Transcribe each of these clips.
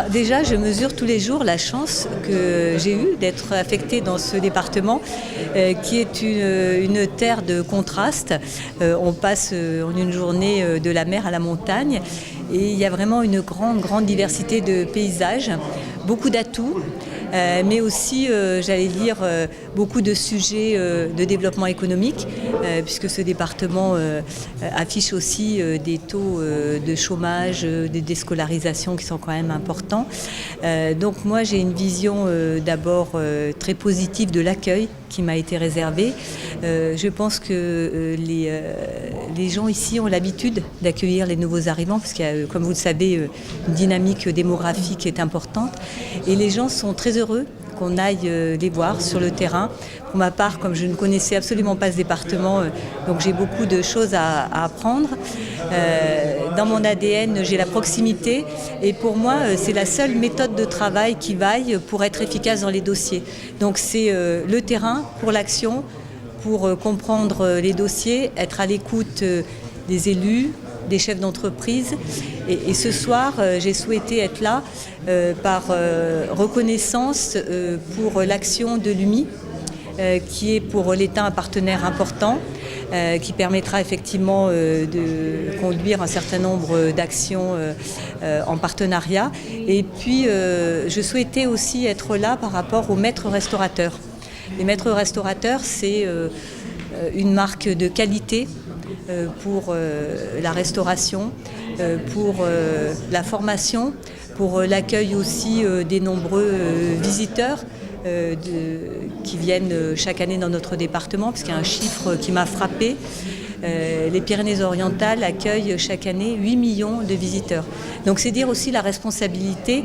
déjà, je mesure tous les jours la chance que j'ai eue d'être affectée dans ce département qui est une terre de contraste. On passe en une journée de la mer à la montagne et il y a vraiment une grande diversité de paysages, beaucoup d'atouts. Mais aussi, j'allais dire, beaucoup de sujets de développement économique, puisque ce département affiche aussi des taux de chômage, de déscolarisation qui sont quand même importants. Donc moi, j'ai une vision d'abord très positive de l'accueil qui m'a été réservé. Je pense que les gens ici ont l'habitude d'accueillir les nouveaux arrivants, parce qu'il y a, comme vous le savez, une dynamique démographique qui est importante. Et les gens sont très heureux qu'on aille les voir sur le terrain. Pour ma part, comme je ne connaissais absolument pas ce département, donc j'ai beaucoup de choses à apprendre. Dans mon ADN, j'ai la proximité et pour moi, c'est la seule méthode de travail qui vaille pour être efficace dans les dossiers. Donc c'est le terrain pour l'action, pour comprendre les dossiers, être à l'écoute des élus, des chefs d'entreprise. Et ce soir, j'ai souhaité être là par reconnaissance pour l'action de l'UMI, qui est pour l'État un partenaire important, qui permettra effectivement de conduire un certain nombre d'actions en partenariat. Et puis, je souhaitais aussi être là par rapport aux maîtres restaurateurs. Les maîtres restaurateurs, c'est une marque de qualité pour la restauration, pour la formation, pour l'accueil aussi des nombreux visiteurs qui viennent chaque année dans notre département, parce qu'il y a un chiffre qui m'a frappé. Les Pyrénées-Orientales accueillent chaque année 8 millions de visiteurs. Donc c'est dire aussi la responsabilité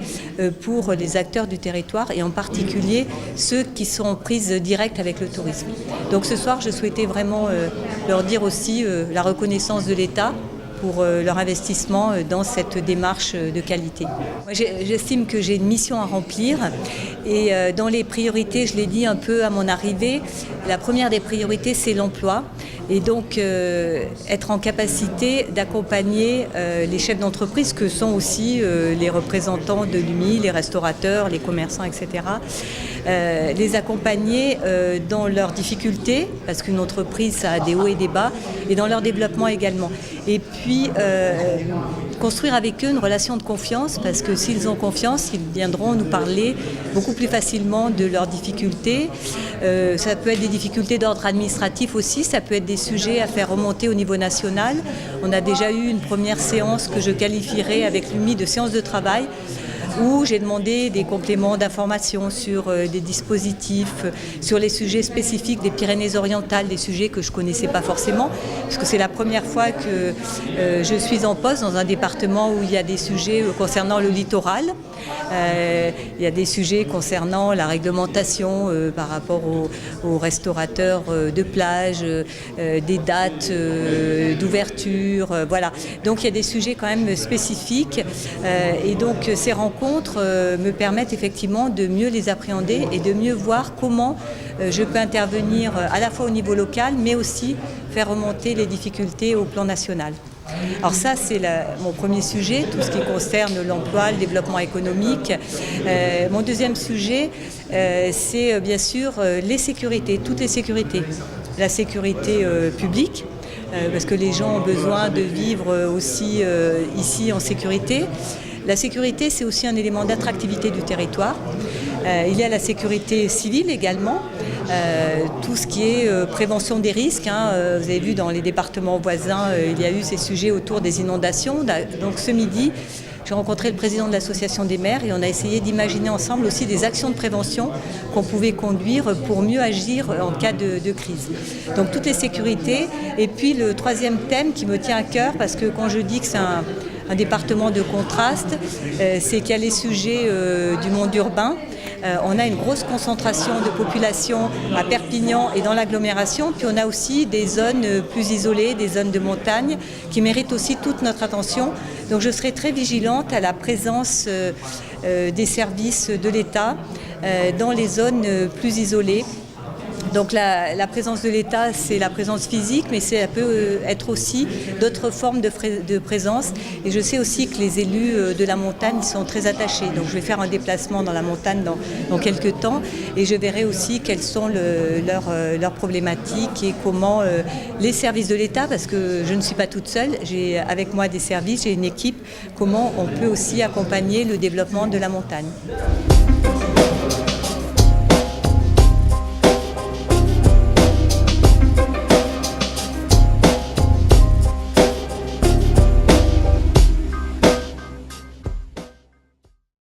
pour les acteurs du territoire et en particulier ceux qui sont en prise directe avec le tourisme. Donc ce soir, je souhaitais vraiment leur dire aussi la reconnaissance de l'État pour leur investissement dans cette démarche de qualité. Moi, j'estime que j'ai une mission à remplir et dans les priorités, je l'ai dit un peu à mon arrivée, la première des priorités, c'est l'emploi et donc être en capacité d'accompagner les chefs d'entreprise que sont aussi les représentants de l'UMI, les restaurateurs, les commerçants, etc. Les accompagner dans leurs difficultés, parce qu'une entreprise, ça a des hauts et des bas, et dans leur développement également. Et puis, construire avec eux une relation de confiance, parce que s'ils ont confiance, ils viendront nous parler beaucoup plus facilement de leurs difficultés. Ça peut être des difficultés d'ordre administratif aussi, ça peut être des sujets à faire remonter au niveau national. On a déjà eu une première séance que je qualifierais avec l'UMI de séance de travail, où j'ai demandé des compléments d'information sur des dispositifs, sur les sujets spécifiques des Pyrénées-Orientales, des sujets que je ne connaissais pas forcément, parce que c'est la première fois que je suis en poste dans un département où il y a des sujets concernant le littoral. Il y a des sujets concernant la réglementation par rapport aux restaurateurs de plage, des dates d'ouverture, voilà. Donc il y a des sujets quand même spécifiques et donc ces rencontres me permettent effectivement de mieux les appréhender et de mieux voir comment je peux intervenir à la fois au niveau local mais aussi faire remonter les difficultés au plan national. Alors ça, c'est mon premier sujet, tout ce qui concerne l'emploi, le développement économique. Mon deuxième sujet, c'est bien sûr les sécurités, toutes les sécurités. La sécurité publique, parce que les gens ont besoin de vivre aussi ici en sécurité. La sécurité, c'est aussi un élément d'attractivité du territoire. Il y a la sécurité civile également, tout ce qui est prévention des risques. Vous avez vu dans les départements voisins, il y a eu ces sujets autour des inondations. Donc ce midi, j'ai rencontré le président de l'association des maires et on a essayé d'imaginer ensemble aussi des actions de prévention qu'on pouvait conduire pour mieux agir en cas de crise. Donc toutes les sécurités. Et puis le troisième thème qui me tient à cœur, parce que quand je dis que c'est un département de contraste, c'est qu'il y a les sujets du monde urbain. On a une grosse concentration de population à Perpignan et dans l'agglomération, puis on a aussi des zones plus isolées, des zones de montagne qui méritent aussi toute notre attention. Donc je serai très vigilante à la présence des services de l'État dans les zones plus isolées, Donc la présence de l'État, c'est la présence physique, mais ça peut être aussi d'autres formes de présence. Et je sais aussi que les élus de la montagne sont très attachés. Donc je vais faire un déplacement dans la montagne dans quelques temps et je verrai aussi quelles sont leurs problématiques et comment les services de l'État, parce que je ne suis pas toute seule, j'ai avec moi des services, j'ai une équipe, comment on peut aussi accompagner le développement de la montagne.